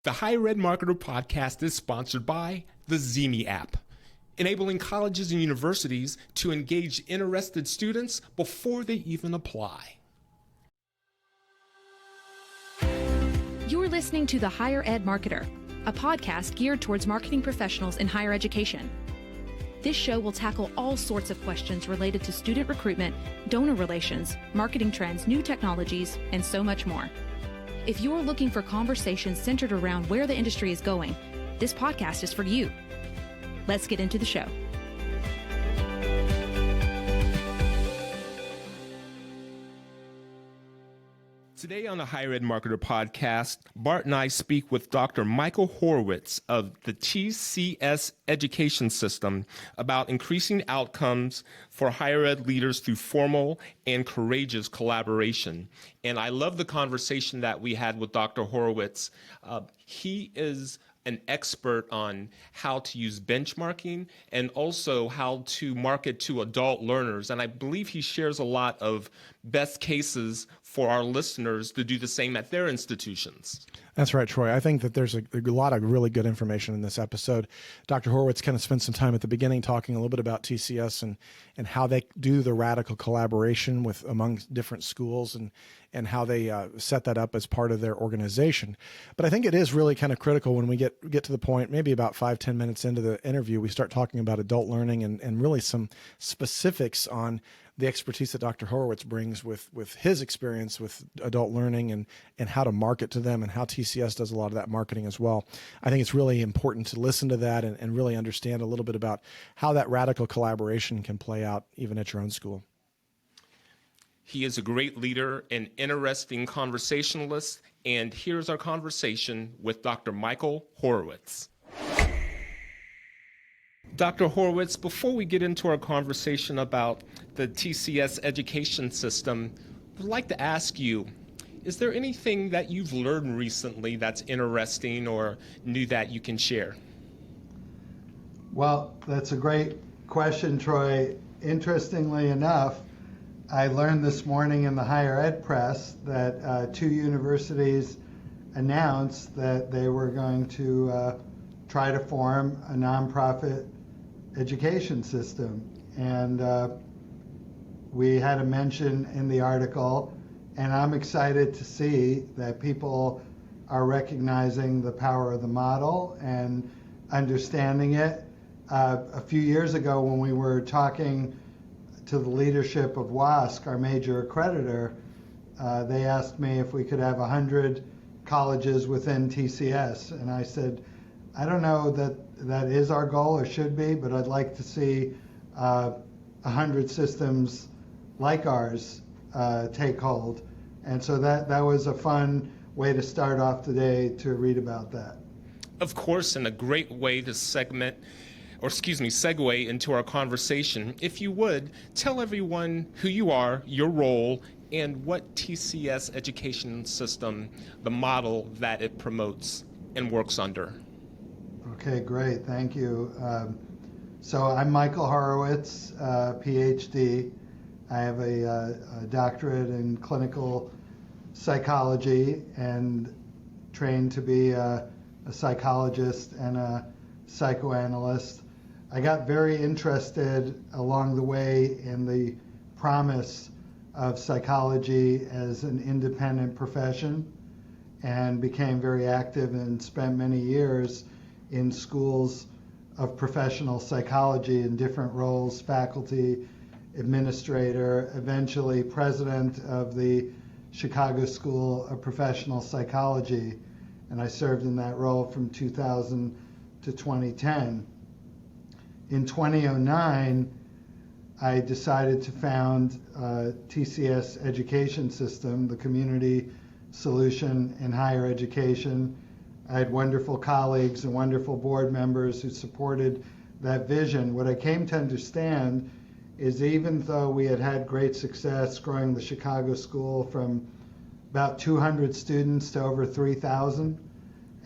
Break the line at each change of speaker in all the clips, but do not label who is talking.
The Higher Ed Marketer podcast is sponsored by the Zemi app, enabling colleges and universities to engage interested students before they even apply.
You're listening to The Higher Ed Marketer, a podcast geared towards marketing professionals in higher education. This show will tackle all sorts of questions related to student recruitment, donor relations, marketing trends, new technologies, and so much more. If you're looking for conversations centered around where the industry is going, this podcast is for you. Let's get into the show.
Today on the Higher Ed Marketer podcast, Bart and I speak with Dr. Michael Horowitz of the TCS education system about increasing outcomes for higher ed leaders through formal and courageous collaboration. And I love the conversation that we had with Dr. Horowitz. He is an expert on how to use benchmarking and also how to market to adult learners. And I believe he shares a lot of best cases for our listeners to do the same at their institutions.
That's right, Troy. I think that there's a lot of really good information in this episode. Dr. Horowitz kind of spent some time at the beginning talking a little bit about TCS and how they do the radical collaboration with among different schools and how they set that up as part of their organization. But I think it is really kind of critical when we get to the point, maybe about 5-10 minutes into the interview, we start talking about adult learning and really some specifics on the expertise that Dr. Horowitz brings with his experience with adult learning and how to market to them and how TCS does a lot of that marketing as well. I think it's really important to listen to that and really understand a little bit about how that radical collaboration can play out even at your own school.
He is a great leader, an interesting conversationalist, and here's our conversation with Dr. Michael Horowitz. Dr. Horowitz, before we get into our conversation about the TCS education system, I'd like to ask you, is there anything that you've learned recently that's interesting or new that you can share?
Well, that's a great question, Troy. Interestingly enough, I learned this morning in the higher ed press that 2 universities announced that they were going to try to form a nonprofit education system. And we had a mention in the article, and I'm excited to see that people are recognizing the power of the model and understanding it. A few years ago when we were talking to the leadership of WASC, our major accreditor, they asked me if we could have 100 colleges within TCS. And I said, I don't know that is our goal or should be, but I'd like to see 100 systems like ours take hold. And so that was a fun way to start off today to read about that.
Of course, and a great way to segue into our conversation. If you would, tell everyone who you are, your role, and what TCS education system, the model that it promotes and works under.
Okay, great. Thank you. So I'm Michael Horowitz, PhD. I have a doctorate in clinical psychology and trained to be a psychologist and a psychoanalyst. I got very interested along the way in the promise of psychology as an independent profession and became very active and spent many years in schools of professional psychology in different roles, faculty, administrator, eventually president of the Chicago School of Professional Psychology. And I served in that role from 2000 to 2010. In 2009, I decided to found TCS education system, the community solution in higher education. I had wonderful colleagues and wonderful board members who supported that vision. What I came to understand is even though we had had great success growing the Chicago School from about 200 students to over 3,000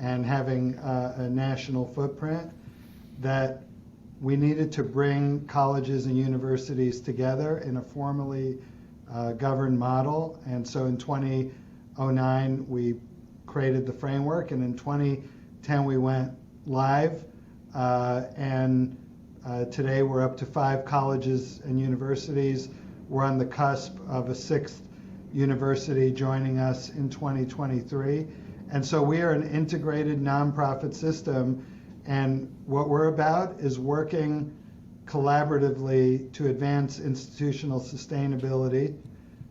and having a national footprint, that we needed to bring colleges and universities together in a formally governed model. And so in 2009, we created the framework, and in 2010 we went live, and today we're up to 5 colleges and universities. We're on the cusp of a 6th university joining us in 2023. And so we are an integrated nonprofit system, and what we're about is working collaboratively to advance institutional sustainability,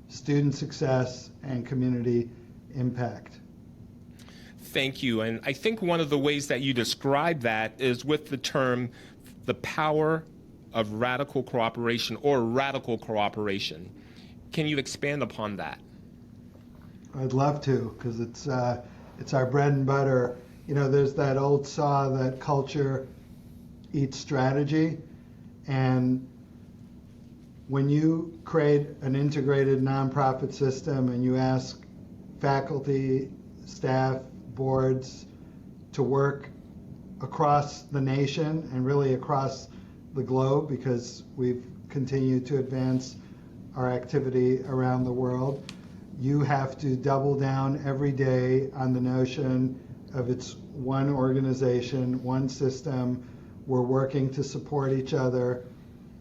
student success, and community impact.
Thank you. And I think one of the ways that you describe that is with the term, the power of radical cooperation or radical cooperation. Can you expand upon that?
I'd love to, because it's our bread and butter. You know, there's that old saw that culture eats strategy, and when you create an integrated nonprofit system and you ask faculty, staff, boards to work across the nation and really across the globe, because we've continued to advance our activity around the world, you have to double down every day on the notion of it's one organization, one system. We're working to support each other.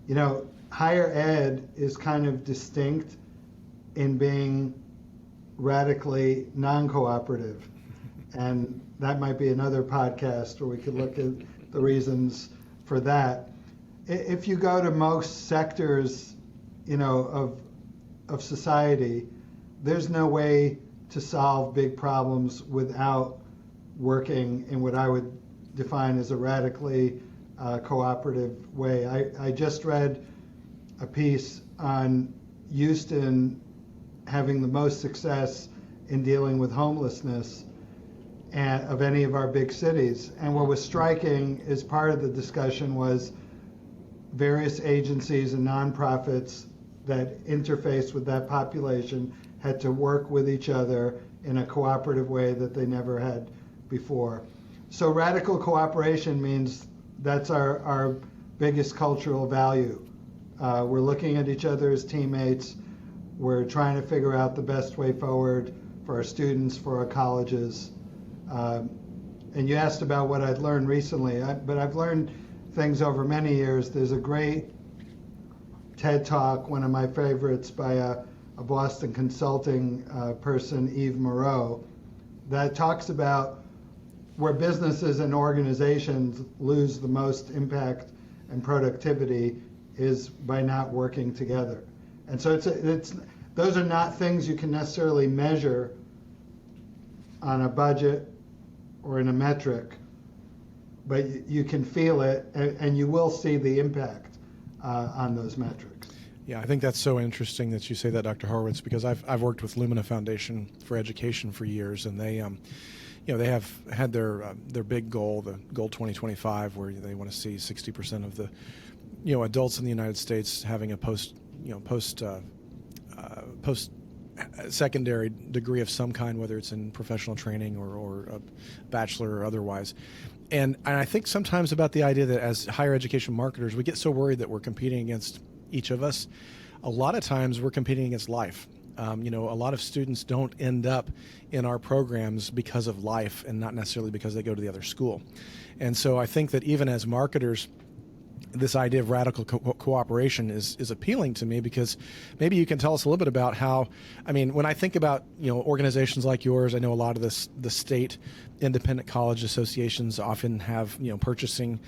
You know, higher ed is kind of distinct in being radically non-cooperative. And that might be another podcast where we could look at the reasons for that. If you go to most sectors, you know, of society, there's no way to solve big problems without working in what I would define as a radically cooperative way. I just read a piece on Houston having the most success in dealing with homelessness of any of our big cities. And what was striking as part of the discussion was various agencies and nonprofits that interface with that population had to work with each other in a cooperative way that they never had before. So radical cooperation means that's our biggest cultural value. We're looking at each other as teammates. We're trying to figure out the best way forward for our students, for our colleges. And you asked about what I'd learned recently, but I've learned things over many years. There's a great TED Talk, one of my favorites, by a Boston consulting person, Yves Moreau, that talks about where businesses and organizations lose the most impact and productivity is by not working together. And so those are not things you can necessarily measure on a budget or in a metric, but you can feel it, and you will see the impact on those metrics.
Yeah, I think that's so interesting that you say that, Dr. Horowitz, because I've worked with Lumina Foundation for Education for years, and they they have had their big goal, the goal 2025, where they want to see 60% of the adults in the United States having a post secondary degree of some kind, whether it's in professional training or a bachelor or otherwise. And I think sometimes about the idea that as higher education marketers, we get so worried that we're competing against each of us. A lot of times we're competing against life. A lot of students don't end up in our programs because of life and not necessarily because they go to the other school. And so I think that even as marketers, this idea of radical cooperation is appealing to me, because maybe you can tell us a little bit about how, when I think about, organizations like yours, I know a lot of the state independent college associations often have, purchasing,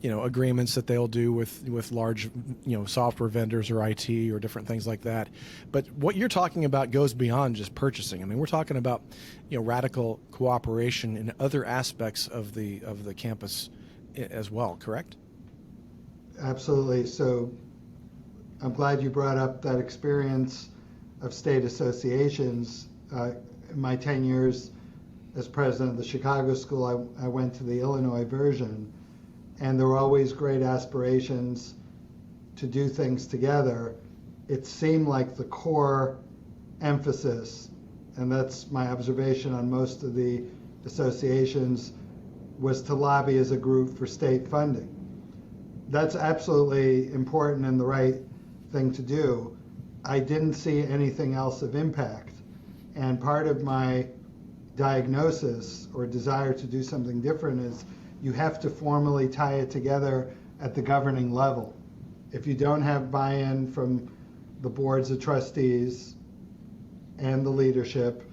agreements that they'll do with large, software vendors or IT or different things like that. But what you're talking about goes beyond just purchasing. We're talking about, radical cooperation in other aspects of the campus as well, correct?
Absolutely. So I'm glad you brought up that experience of state associations. In my 10 years as president of the Chicago School, I went to the Illinois version, and there were always great aspirations to do things together. It seemed like the core emphasis, and that's my observation on most of the associations, was to lobby as a group for state funding. That's absolutely important and the right thing to do. I didn't see anything else of impact. And part of my diagnosis or desire to do something different is you have to formally tie it together at the governing level. If you don't have buy-in from the boards of trustees and the leadership,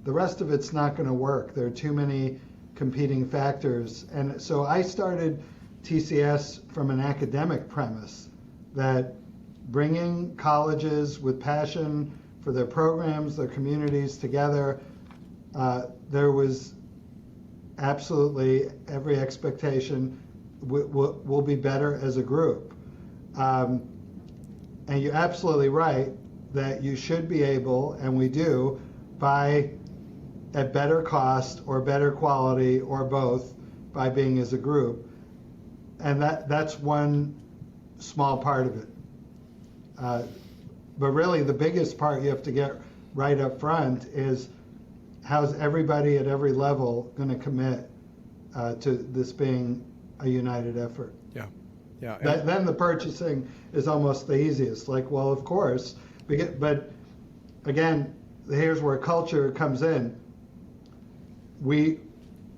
the rest of it's not going to work. There are too many competing factors. And so I started TCS from an academic premise that bringing colleges with passion for their programs, their communities together, there was absolutely every expectation will be better as a group. And you're absolutely right that you should be able, and we do, buy at better cost or better quality or both by being as a group. And that's one small part of it. But really the biggest part you have to get right up front is how's everybody at every level going to commit to this being a united effort.
Yeah.
Then the purchasing is almost the easiest. Like, well, of course, but again, here's where culture comes in. We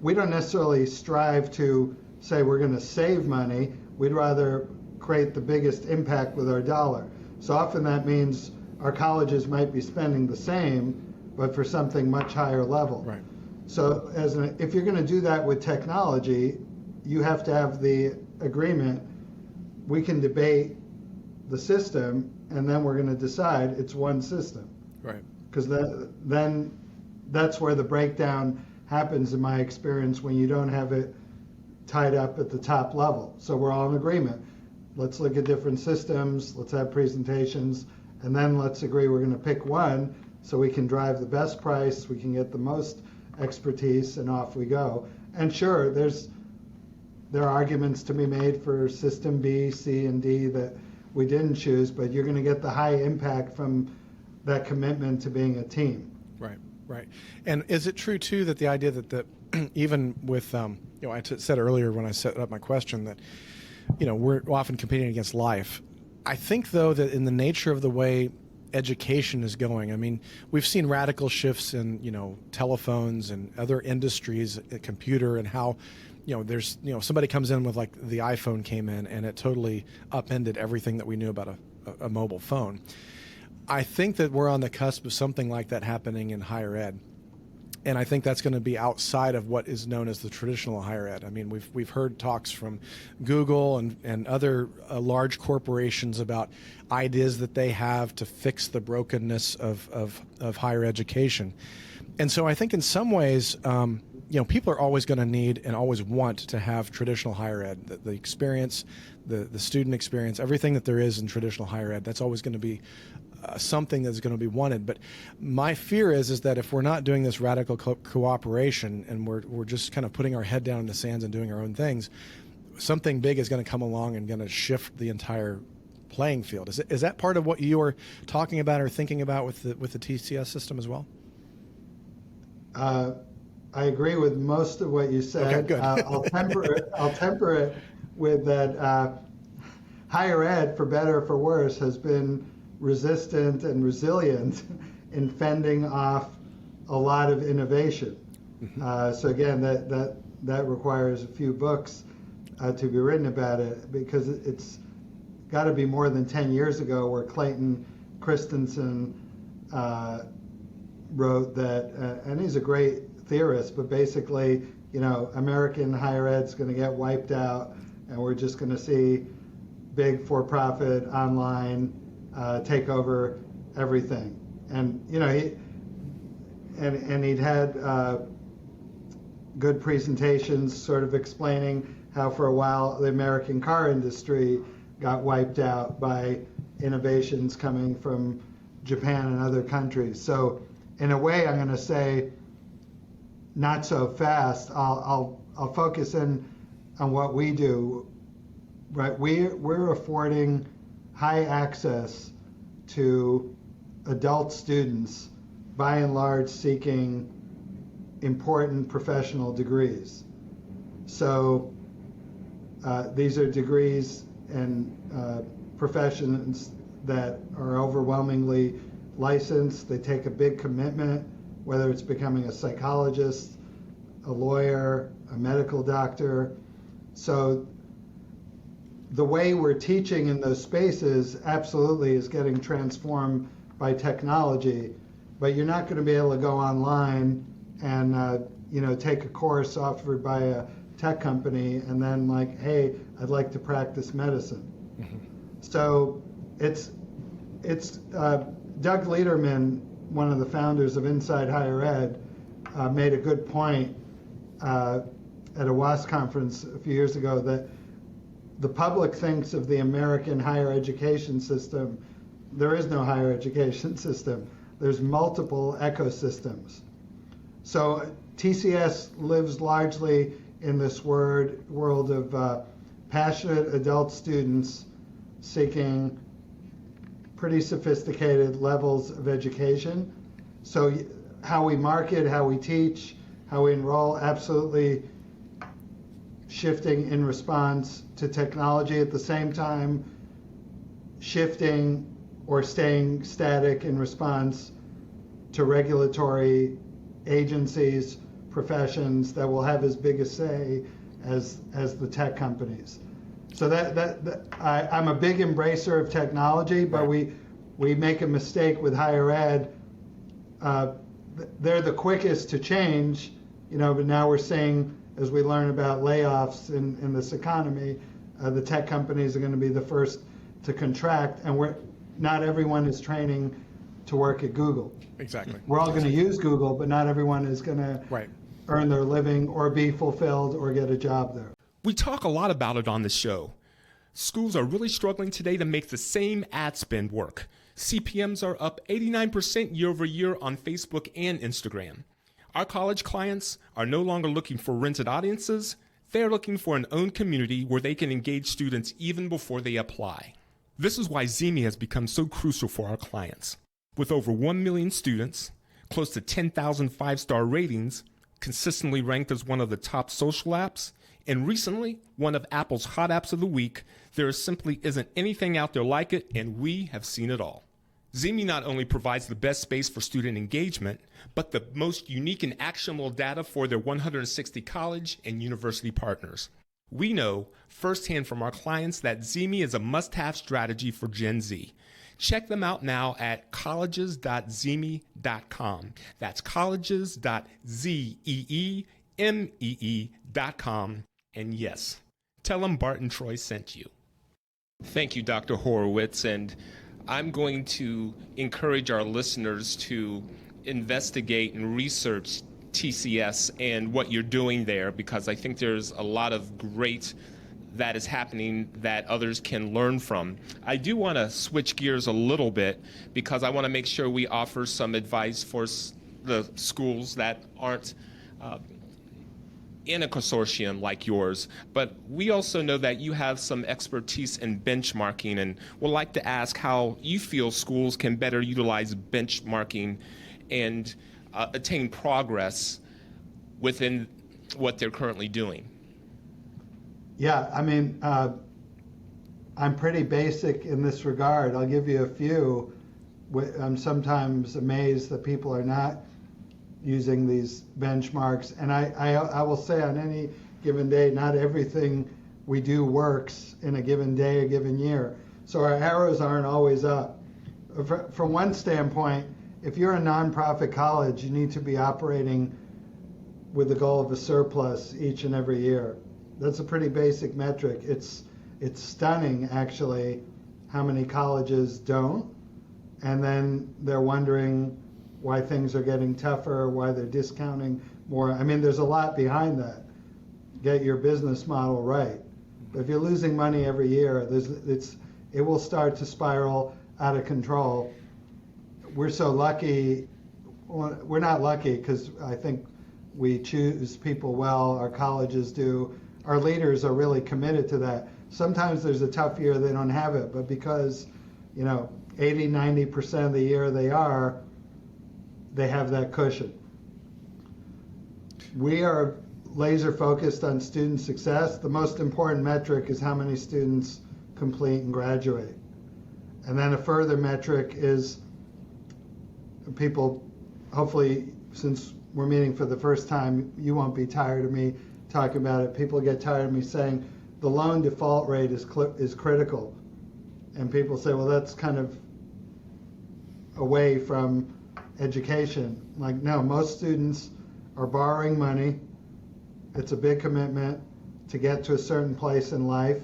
don't necessarily strive to say we're going to save money. We'd rather create the biggest impact with our dollar. So often that means our colleges might be spending the same, but for something much higher level.
Right.
So if you're going to do that with technology, you have to have the agreement. We can debate the system, and then we're going to decide it's one system.
Right.
Because then that's where the breakdown happens, in my experience, when you don't have it tied up at the top level. So we're all in agreement. Let's look at different systems, let's have presentations, and then let's agree we're going to pick one so we can drive the best price, we can get the most expertise, and off we go. And sure, there are arguments to be made for system B, C, and D that we didn't choose, but you're going to get the high impact from that commitment to being a team.
Right. And is it true too that the idea that even with I said earlier when I set up my question that we're often competing against life. I think though that in the nature of the way education is going, I mean, we've seen radical shifts in telephones and other industries, computer, and how there's somebody comes in with like the iPhone came in and it totally upended everything that we knew about a mobile phone. I think that we're on the cusp of something like that happening in higher ed. And I think that's going to be outside of what is known as the traditional higher ed. I mean, we've heard talks from Google and other large corporations about ideas that they have to fix the brokenness of higher education. And so I think in some ways, people are always going to need and always want to have traditional higher ed, the experience, the student experience, everything that there is in traditional higher ed. That's always going to be something that's going to be wanted. But my fear is that if we're not doing this radical cooperation and we're just kind of putting our head down in the sands and doing our own things, something big is going to come along and going to shift the entire playing field. Is that part of what you are talking about or thinking about with the TCS system as well?
I agree with most of what you said.
Okay, good.
I'll temper it with that higher ed, for better or for worse, has been resistant and resilient in fending off a lot of innovation. Mm-hmm. So again, that requires a few books to be written about it, because it's got to be more than 10 years ago where Clayton Christensen wrote that, and he's a great theorist, but basically, American higher ed's going to get wiped out, and we're just going to see big for-profit online take over everything. And he'd had good presentations sort of explaining how for a while the American car industry got wiped out by innovations coming from Japan and other countries. So in a way, I'm going to say not so fast. I'll focus in on what we do. Right, we're affording high access to adult students, by and large seeking important professional degrees. So these are degrees and professions that are overwhelmingly licensed. They take a big commitment whether it's becoming a psychologist, a lawyer, a medical doctor. So the way we're teaching in those spaces absolutely is getting transformed by technology, but you're not going to be able to go online and take a course offered by a tech company and then like, hey, I'd like to practice medicine. Mm-hmm. So it's Doug Lederman, one of the founders of Inside Higher Ed, made a good point at a WASP conference a few years ago that the public thinks of the American higher education system. There is no higher education system. There's multiple ecosystems. So TCS lives largely in this world of passionate adult students seeking pretty sophisticated levels of education. So how we market, how we teach, how we enroll, absolutely shifting in response to technology, at the same time shifting or staying static in response to regulatory agencies, professions that will have as big a say as the tech companies. So I'm a big embracer of technology, but we make a mistake with higher ed. They're the quickest to change, but now we're seeing, as we learn about layoffs in this economy, the tech companies are going to be the first to contract, and not everyone is training to work at Google.
Exactly.
We're all going to use Google, but not everyone is going to earn their living or be fulfilled or get a job there.
We talk a lot about it on the show. Schools are really struggling today to make the same ad spend work. CPMs are up 89% year over year on Facebook and Instagram. Our college clients are no longer looking for rented audiences. They're looking for an owned community where they can engage students even before they apply. This is why Zemi has become so crucial for our clients. With over 1 million students, close to 10,000 five-star ratings, consistently ranked as one of the top social apps, and recently one of Apple's hot apps of the week, there simply isn't anything out there like it, and we have seen it all. Zemi not only provides the best space for student engagement, but the most unique and actionable data for their 160 college and university partners. We know firsthand from our clients that Zemi is a must-have strategy for Gen Z. Check them out now at colleges.zemi.com. That's colleges.zeemee.com. And yes, tell them Bart and Troy sent you. Thank you, Dr. Horowitz. And I'm going to encourage our listeners to investigate and research TCS and what you're doing there, because I think there's a lot of great that is happening that others can learn from. I do want to switch gears a little bit because I want to make sure we offer some advice for the schools that aren't in a consortium like yours. But we also know that you have some expertise in benchmarking, and would like to ask how you feel schools can better utilize benchmarking and attain progress within what they're currently doing.
Yeah, I mean, I'm pretty basic in this regard. I'll give you a few. I'm sometimes amazed that people are not using these benchmarks. And I will say on any given day, not everything we do works in a given day, a given year. So our arrows aren't always up. From one standpoint, if you're a nonprofit college, you need to be operating with the goal of a surplus each and every year. That's a pretty basic metric. It's stunning, actually, how many colleges don't. And then they're wondering why things are getting tougher, why they're discounting more. I mean, there's a lot behind that. Get your business model right. But if you're losing money every year, it will start to spiral out of control. We're so lucky. Well, we're not lucky because I think we choose people well. Our colleges do. Our leaders are really committed to that. Sometimes there's a tough year, they don't have it, but because 80-90% of the year they have that cushion. We are laser focused on student success. The most important metric is how many students complete and graduate. And then a further metric is people, hopefully since we're meeting for the first time, you won't be tired of me talking about it. People get tired of me saying the loan default rate is critical. And people say, well, that's kind of away from education. Like, no, most students are borrowing money. It's a big commitment to get to a certain place in life.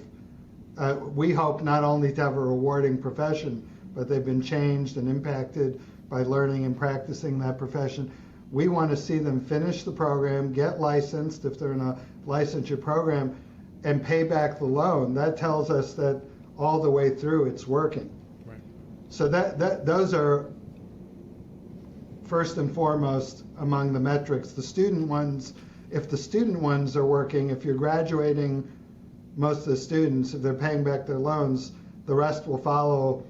We hope not only to have a rewarding profession, but they've been changed and impacted by learning and practicing that profession. We want to see them finish the program, get licensed if they're in a licensure program, and pay back the loan. That tells us that all the way through it's working.
Right.
So those are first and foremost among the metrics. The student ones, if the student ones are working, if you're graduating most of the students, if they're paying back their loans, the rest will follow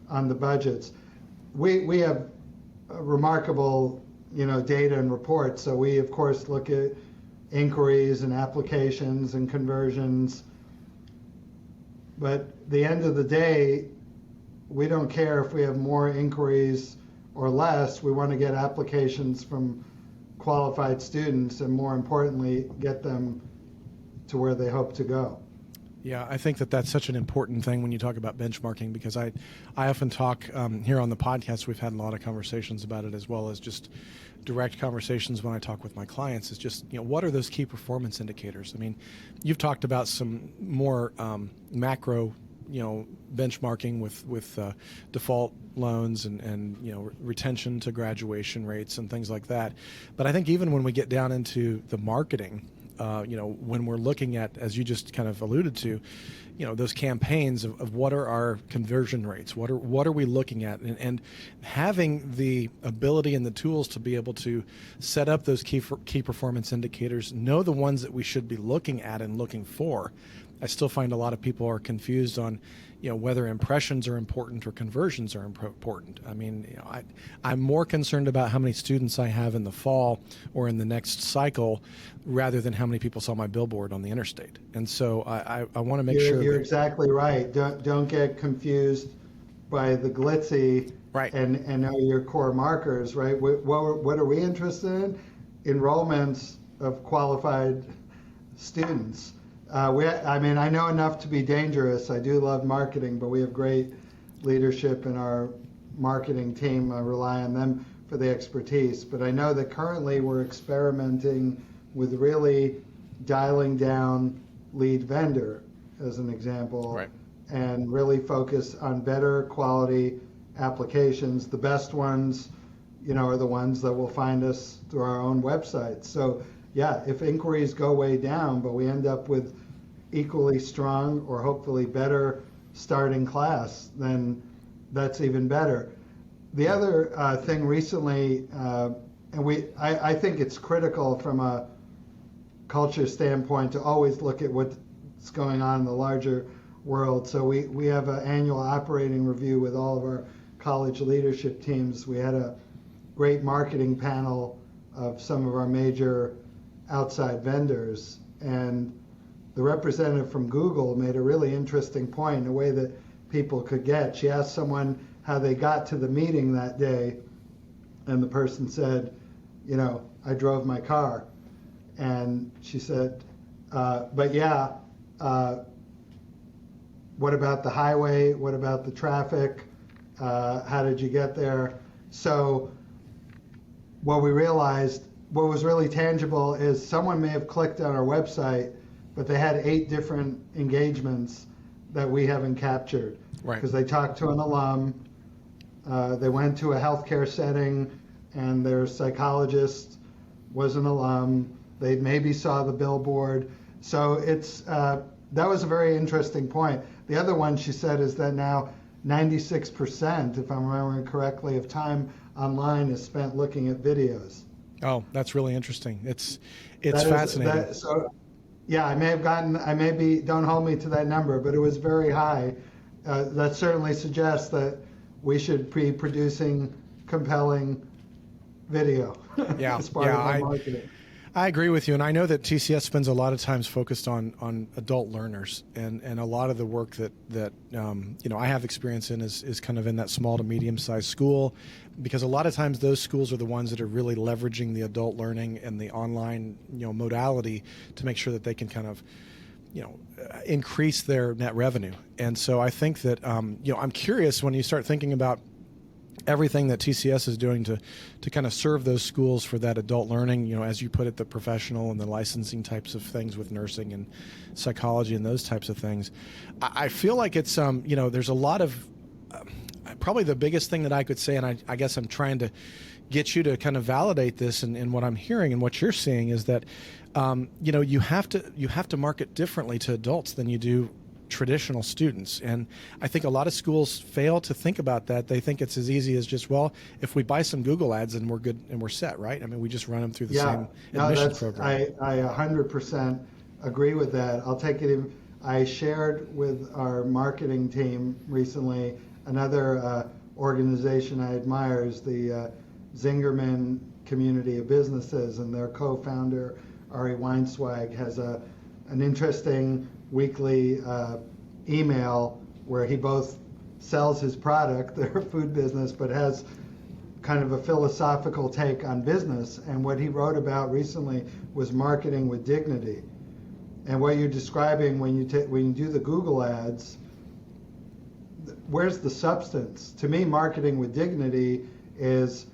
on the budgets. We have remarkable, data and reports. So we, of course, look at inquiries and applications and conversions. But at the end of the day, we don't care if we have more inquiries or less. We want to get applications from qualified students and, more importantly, get them to where they hope to go.
Yeah, I think that that's such an important thing when you talk about benchmarking, because I often talk here on the podcast. We've had a lot of conversations about it, as well as just direct conversations when I talk with my clients. Is just, what are those key performance indicators? I mean, you've talked about some more macro, benchmarking with default loans and retention to graduation rates and things like that. But I think even when we get down into the marketing, when we're looking at, as you just kind of alluded to, those campaigns of what are our conversion rates, what are we looking at, and having the ability and the tools to be able to set up those key performance indicators, know the ones that we should be looking at and looking for. I still find a lot of people are confused on, whether impressions are important or conversions are important. I mean, I'm more concerned about how many students I have in the fall or in the next cycle, rather than how many people saw my billboard on the interstate. And so I want to make sure
you're exactly right. Don't get confused by the glitzy,
right, and
know your core markers, right? What are we interested in? Enrollments of qualified students. I know enough to be dangerous. I do love marketing, but we have great leadership in our marketing team. I rely on them for the expertise. But I know that currently we're experimenting with really dialing down lead vendor, as an example,
right,
and really focus on better quality applications. The best ones, are the ones that will find us through our own website. So yeah, if inquiries go way down, but we end up with equally strong or hopefully better starting class, then that's even better. The other thing recently, I think it's critical from a culture standpoint to always look at what's going on in the larger world. So we have an annual operating review with all of our college leadership teams. We had a great marketing panel of some of our major outside vendors, and the representative from Google made a really interesting point in a way that people could get. She asked someone how they got to the meeting that day, and the person said, I drove my car. And she said, but yeah, what about the highway? What about the traffic? How did you get there? So what we realized, what was really tangible, is someone may have clicked on our website, but they had 8 different engagements that we haven't captured.
Right.
Because they talked to an alum, they went to a healthcare setting, and their psychologist was an alum. They maybe saw the billboard. So it's that was a very interesting point. The other one she said is that now 96%, if I'm remembering correctly, of time online is spent looking at videos.
Oh, that's really interesting. It's fascinating.
Yeah, I may be, don't hold me to that number, but it was very high. That certainly suggests that we should be producing compelling video
Yeah,
as part of our marketing.
I agree with you, and I know that TCS spends a lot of times focused on adult learners, and a lot of the work that I have experience in is kind of in that small to medium sized school, because a lot of times those schools are the ones that are really leveraging the adult learning and the online modality to make sure that they can kind of increase their net revenue. And so I think that I'm curious when you start thinking about everything that TCS is doing to kind of serve those schools for that adult learning, as you put it, the professional and the licensing types of things with nursing and psychology and those types of things. I feel like it's, there's a lot of, probably the biggest thing that I could say, and I guess I'm trying to get you to kind of validate this and what I'm hearing and what you're seeing is that, you have to market differently to adults than you do traditional students. And I think a lot of schools fail to think about that. They think it's as easy as just, well, if we buy some Google ads and we're good and we're set, right? I mean, we just run them through the same admissions program.
I 100% agree with that. I'll take it in. I shared with our marketing team recently another organization I admire is the Zingerman Community of Businesses, and their co-founder, Ari Weinswag, has an interesting weekly email where he both sells his product, their food business, but has kind of a philosophical take on business. And what he wrote about recently was marketing with dignity. And what you're describing when you do the Google ads, where's the substance? To me, marketing with dignity is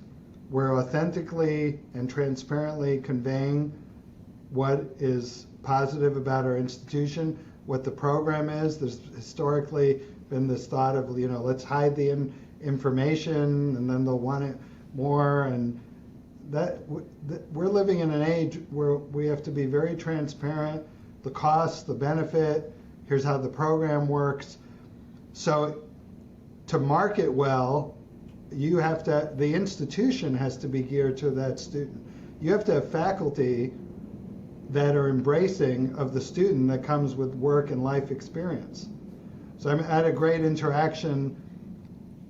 we're authentically and transparently conveying what is positive about our institution, what the program is. There's historically been this thought of, let's hide the information and then they'll want it more. And that we're living in an age where we have to be very transparent, the cost, the benefit, here's how the program works. So to market well, the institution has to be geared to that student. You have to have faculty that are embracing of the student that comes with work and life experience. So I had a great interaction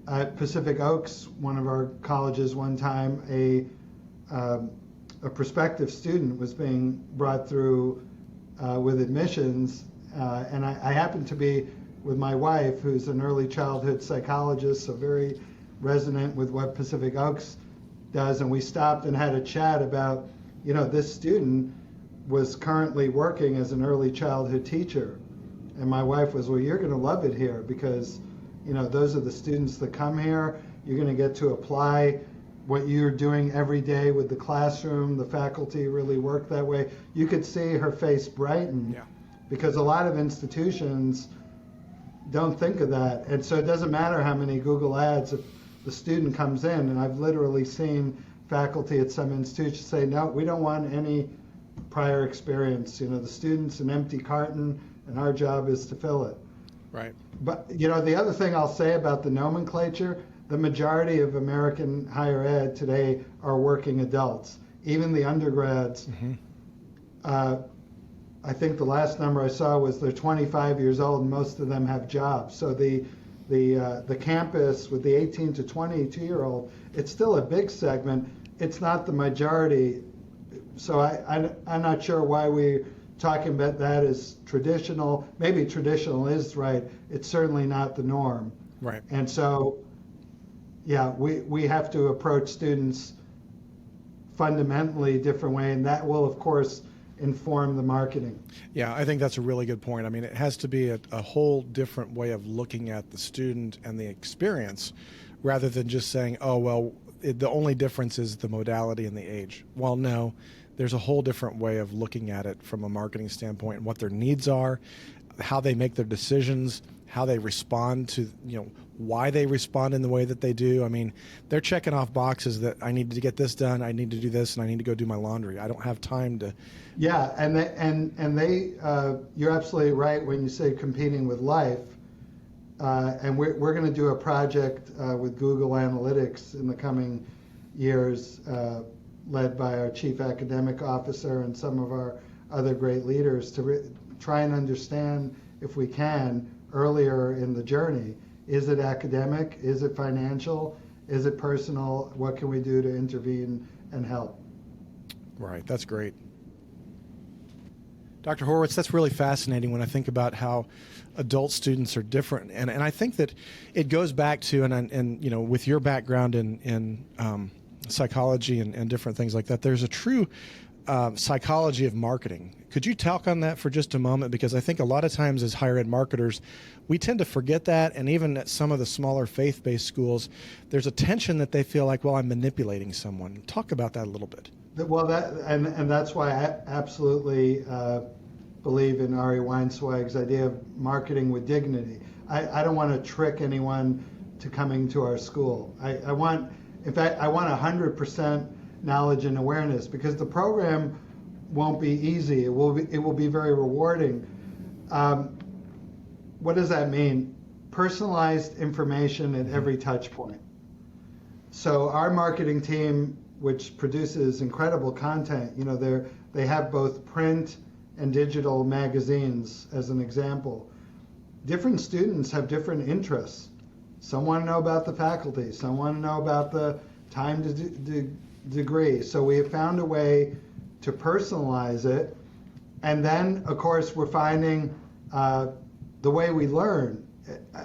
at Pacific Oaks, one of our colleges, one time. A prospective student was being brought through with admissions, and I happened to be with my wife, who's an early childhood psychologist, so very resonant with what Pacific Oaks does, and we stopped and had a chat about, this student was currently working as an early childhood teacher. And my wife was, well, you're going to love it here because, those are the students that come here. You're going to get to apply what you're doing every day with the classroom. The faculty really work that way. You could see her face brighten because a lot of institutions don't think of that. And so it doesn't matter how many Google ads, if the student comes in, and I've literally seen faculty at some institutions say, no, we don't want any prior experience. The student's an empty carton, and our job is to fill it.
Right.
But, the other thing I'll say about the nomenclature, the majority of American higher ed today are working adults. Even the undergrads, I think the last number I saw was they're 25 years old, and most of them have jobs. So the campus with the 18 to 22-year-old, it's still a big segment. It's not the majority. So I'm not sure why we're talking about that as traditional. Maybe traditional is right. It's certainly not the norm.
Right.
And so, we have to approach students fundamentally different way, and that will, of course, inform the marketing.
Yeah, I think that's a really good point. I mean, it has to be a whole different way of looking at the student and the experience rather than just saying, oh, well, the only difference is the modality and the age. Well, no, there's a whole different way of looking at it from a marketing standpoint and what their needs are, how they make their decisions, how they respond to, why they respond in the way that they do. I mean, they're checking off boxes that I need to get this done, I need to do this, and I need to go do my laundry. I don't have time to.
Yeah, and they you're absolutely right when you say competing with life. And we're going to do a project with Google Analytics in the coming years, led by our chief academic officer and some of our other great leaders to try and understand, if we can, earlier in the journey. Is it academic? Is it financial? Is it personal? What can we do to intervene and help?
Right. That's great. Dr. Horowitz, that's really fascinating when I think about how adult students are different. And I think that it goes back to, and you know, with your background in psychology and different things like that, there's a true psychology of marketing. Could you talk on that for just a moment? Because I think a lot of times as higher ed marketers, we tend to forget that. And even at some of the smaller faith-based schools, there's a tension that they feel like, well, I'm manipulating someone. Talk about that a little bit.
Well, and that's why I absolutely believe in Ari Weinzweig's idea of marketing with dignity. I don't want to trick anyone to coming to our school. I want 100% knowledge and awareness, because the program won't be easy. It will be very rewarding. What does that mean? Personalized information at every touch point. So our marketing team, which produces incredible content, you know, they have both print and digital magazines as an example. Different students have different interests. Some want to know about the faculty, some want to know about the time to degree. So we have found a way to personalize it. And then, of course, we're finding the way we learn.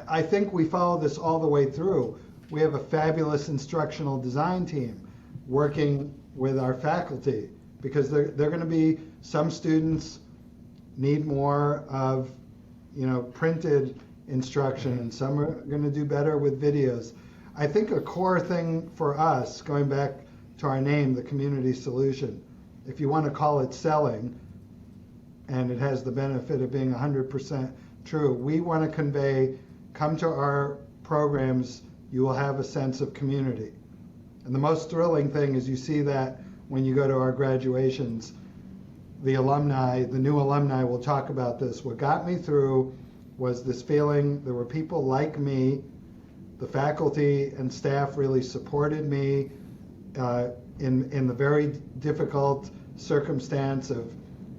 I think we follow this all the way through. We have a fabulous instructional design team working with our faculty, because they're going to be, some students need more of, you know, printed instruction, and some are going to do better with videos. I think a core thing for us, going back to our name, the community solution, if you want to call it selling, and it has the benefit of being 100% true, we want to convey, come to our programs, you will have a sense of community. And the most thrilling thing is you see that when you go to our graduations. The alumni, the new alumni will talk about this. What got me through was this feeling there were people like me. The faculty and staff really supported me in the very difficult circumstance of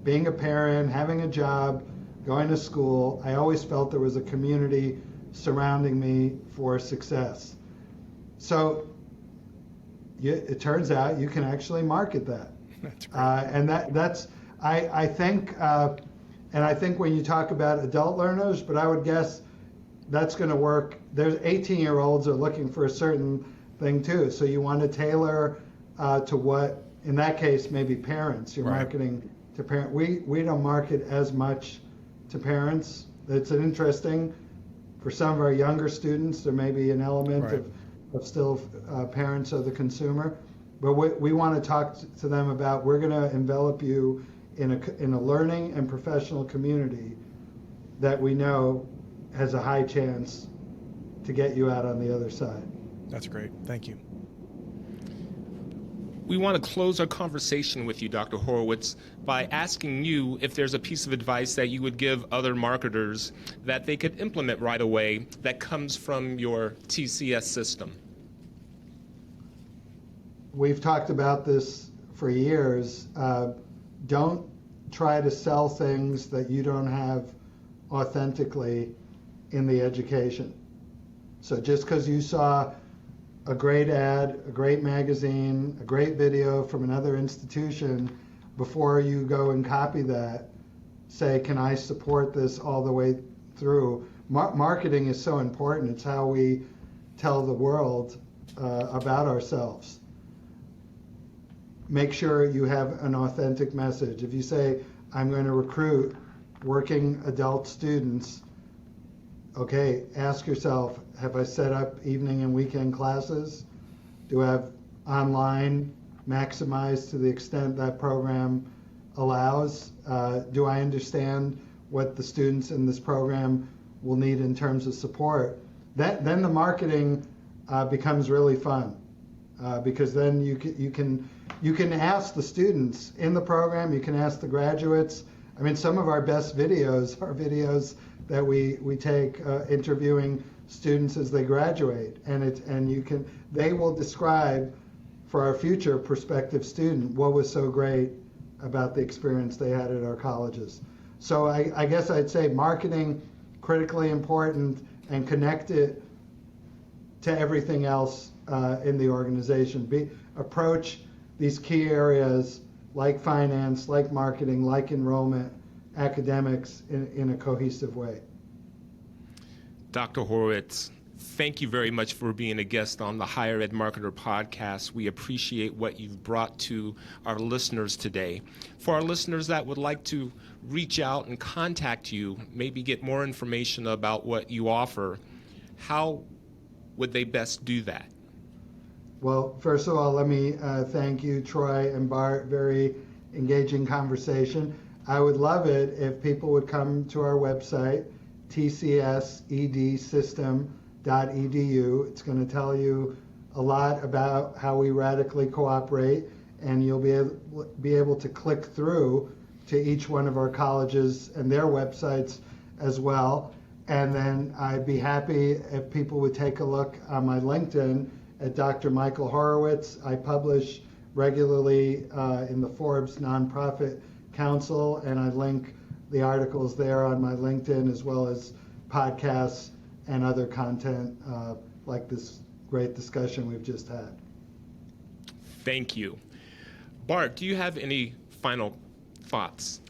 being a parent, having a job, going to school. I always felt there was a community surrounding me for success. So it turns out you can actually market that.
That's great.
And that's I think, and I think when you talk about adult learners, but I would guess that's going to work. There's 18-year-olds are looking for a certain thing too. So you want to tailor to what, in that case, maybe parents. You're marketing to parents. We don't market as much to parents. It's an interesting, for some of our younger students, there may be an element of still parents are the consumer. But we want to talk to them about, we're going to envelop you in a learning and professional community that we know has a high chance to get you out on the other side.
That's great. Thank you.
We want to close our conversation with you, Dr. Horowitz, by asking you if there's a piece of advice that you would give other marketers that they could implement right away that comes from your TCS system.
We've talked about this for years. Don't try to sell things that you don't have authentically in the education. So just because you saw a great ad, a great magazine, a great video from another institution, before you go and copy that, say, can I support this all the way through? Marketing is so important. It's how we tell the world about ourselves. Make sure you have an authentic message. If you say, I'm going to recruit working adult students, okay, ask yourself, have I set up evening and weekend classes? Do I have online maximized to the extent that program allows? Do I understand what the students in this program will need in terms of support? Then the marketing becomes really fun, because then you can ask the students in the program, you can ask the graduates. I mean, some of our best videos are videos that we take interviewing students as they graduate, and they will describe for our future prospective student what was so great about the experience they had at our colleges. So I guess I'd say marketing, critically important, and connect it to everything else in the organization. Approach these key areas like finance, like marketing, like enrollment, academics in a cohesive way.
Dr. Horowitz, thank you very much for being a guest on the Higher Ed Marketer podcast. We appreciate what you've brought to our listeners today. For our listeners that would like to reach out and contact you, maybe get more information about what you offer, how would they best do that?
Well, first of all, let me thank you, Troy and Bart. Very engaging conversation. I would love it if people would come to our website, tcsedsystem.edu. It's going to tell you a lot about how we radically cooperate, and you'll be able to click through to each one of our colleges and their websites as well. And then I'd be happy if people would take a look on my LinkedIn at Dr. Michael Horowitz. I publish regularly in the Forbes Nonprofit Council, and I link the articles there on my LinkedIn, as well as podcasts and other content like this great discussion we've just had.
Thank you. Bart, do you have any final thoughts?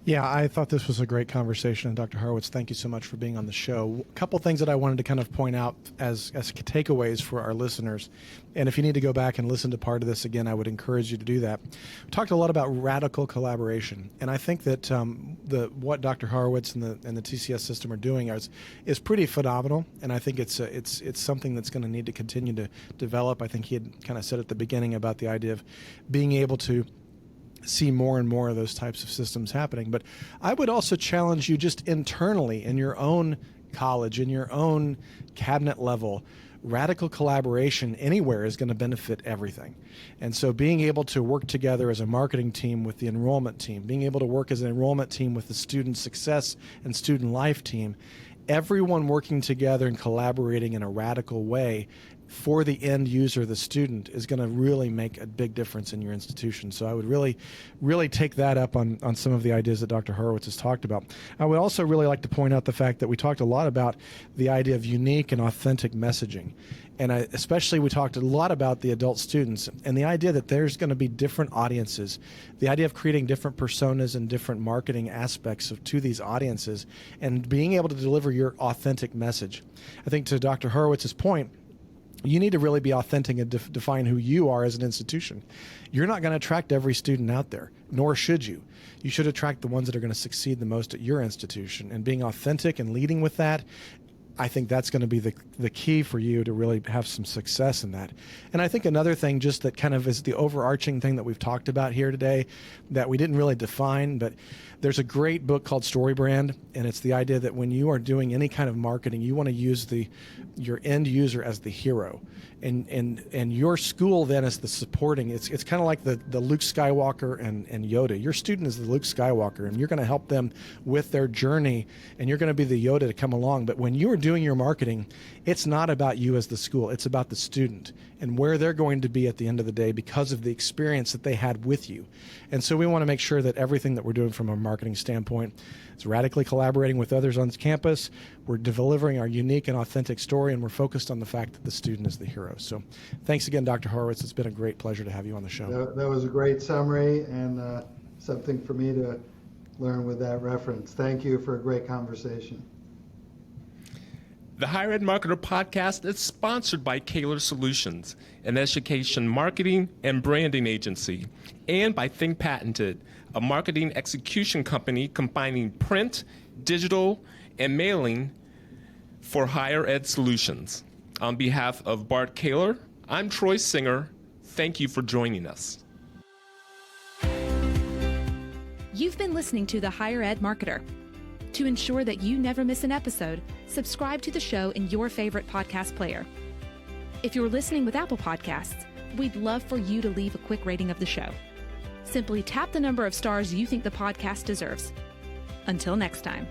Yeah, I thought this was a great conversation. And Dr. Horowitz, thank you so much for being on the show. A couple things that I wanted to kind of point out as takeaways for our listeners. And if you need to go back and listen to part of this again, I would encourage you to do that. We talked a lot about radical collaboration. And I think that what Dr. Horowitz and the TCS system are doing is pretty phenomenal. And I think it's something that's going to need to continue to develop. I think he had kind of said at the beginning about the idea of being able to see more and more of those types of systems happening. But I would also challenge you just internally in your own college, in your own cabinet level. Radical collaboration anywhere is going to benefit everything. And so being able to work together as a marketing team with the enrollment team, being able to work as an enrollment team with the student success and student life team, everyone working together and collaborating in a radical way for the end user, the student, is going to really make a big difference in your institution. So I would really, really take that up on some of the ideas that Dr. Horowitz has talked about. I would also really like to point out the fact that we talked a lot about the idea of unique and authentic messaging. And especially we talked a lot about the adult students and the idea that there's going to be different audiences, the idea of creating different personas and different marketing aspects to these audiences and being able to deliver your authentic message. I think to Dr. Horowitz's point, you need to really be authentic and define who you are as an institution. You're not going to attract every student out there, nor should you. You should attract the ones that are going to succeed the most at your institution. And being authentic and leading with that, I think that's going to be the key for you to really have some success in that. And I think another thing just that kind of is the overarching thing that we've talked about here today that we didn't really define, but there's a great book called Story Brand, and it's the idea that when you are doing any kind of marketing, you want to use your end user as the hero. And your school then is the supporting. It's kind of like the Luke Skywalker and Yoda. Your student is the Luke Skywalker, and you're going to help them with their journey, and you're going to be the Yoda to come along. But when you are doing your marketing, it's not about you as the school. It's about the student and where they're going to be at the end of the day because of the experience that they had with you. And so we want to make sure that everything that we're doing from a marketing standpoint is radically collaborating with others on campus. We're delivering our unique and authentic story, and we're focused on the fact that the student is the hero. So thanks again, Dr. Horowitz. It's been a great pleasure to have you on the show.
That was a great summary and something for me to learn with that reference. Thank you for a great conversation.
The Higher Ed Marketer podcast is sponsored by Kaler Solutions, an education marketing and branding agency, and by Think Patented, a marketing execution company combining print, digital, and mailing for higher ed solutions. On behalf of Bart Kaler, I'm Troy Singer. Thank you for joining us.
You've been listening to The Higher Ed Marketer. To ensure that you never miss an episode, subscribe to the show in your favorite podcast player. If you're listening with Apple Podcasts, we'd love for you to leave a quick rating of the show. Simply tap the number of stars you think the podcast deserves. Until next time.